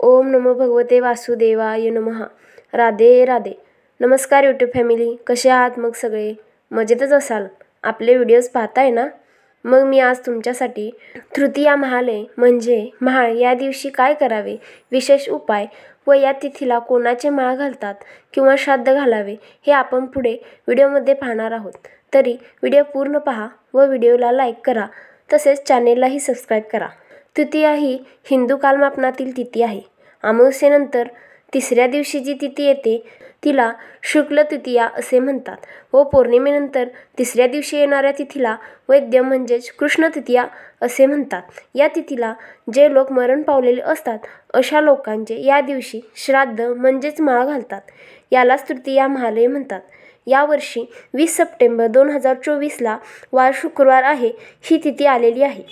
ओम नमो भगवते वासुदेवाय नमः। राधे राधे। नमस्कार यूट्यूब फॅमिली, कसे आहात मग सगळे? मजेतच असाल? आपले व्हिडिओज पाहताय ना? मग मी आज तुमच्यासाठी तृतीया महालय म्हणजे महाळ या दिवशी काय करावे, विशेष उपाय व या तिथीला कोणाचे माळ घालतात किंवा श्राद्ध घालावे हे आपण पुढे व्हिडिओमध्ये पाहणार आहोत। तरी व्हिडिओ पूर्ण पहा व व्हिडिओला लाईक करा, तसेच चॅनेललाही सबस्क्राईब करा। तृतीया ही हिंदू कालमापनातील तिथी आहे। अमावस्येनंतर तिसऱ्या दिवशी जी तिथी येते तिला शुक्ल तृतीया असे म्हणतात व पौर्णिमेनंतर तिसऱ्या दिवशी येणाऱ्या तिथीला वैद्य म्हणजेच कृष्ण तृतीया असे म्हणतात। या तिथीला जे लोक मरण पावलेले असतात अशा लोकांचे या दिवशी श्राद्ध म्हणजेच माळ घालतात। यालाच तृतीया महालय म्हणतात। यावर्षी 20 सप्टेंबर 2024ला वार शुक्रवार आहे। ही तिथी आलेली आहे।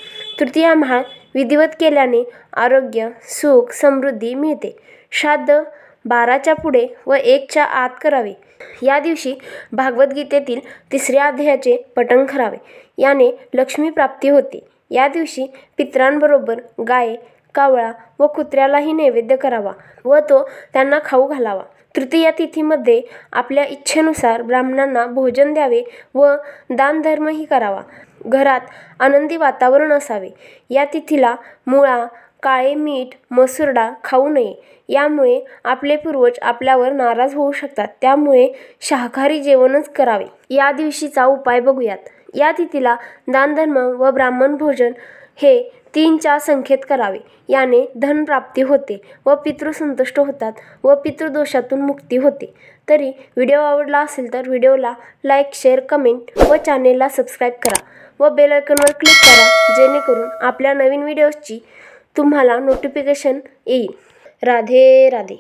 तृतीया महाळ विधिवत केल्याने आरोग्य, सुख, समृद्धी मिळते। श्राद्ध 12च्या पुढे व 1च्या आत करावे। या दिवशी भागवत गीतेतील 3ऱ्या अध्यायाचे पठण करावे। याने लक्ष्मी प्राप्ती होते। या दिवशी पितरांबरोबर गाय, कावळा व कुत्र्यालाही नैवेद्य करावा व तो त्यांना खाऊ घालावा। तृतीया तिथीमध्ये आपल्या इच्छेनुसार ब्राह्मणांना भोजन द्यावे व दानधर्मही करावा। घरात आनंदी वातावरण असावे। या तिथीला मुळा, काळे मीठ, मसूर डाळ खाऊ नये। यामुळे आपले पूर्वज आपल्यावर नाराज होऊ शकतात। त्यामुळे शाकाहारी जेवणच करावे। या दिवशीचा उपाय बघूयात। या तिथीला दानधर्म व ब्राह्मण भोजन हे 3च्या संख्येत करावे। याने धनप्राप्ती होते व पितृ संतुष्ट होतात व पितृदोषातून मुक्ती होते। तरी व्हिडिओ आवडला असेल तर व्हिडिओला लाईक, शेअर, कमेंट व चॅनेलला सबस्क्राईब करा व बेल आयकॉनवर क्लिक करा, जेणेकरून आपल्या नवीन व्हिडिओजची तुम्हाला नोटिफिकेशन येईल। राधे राधे।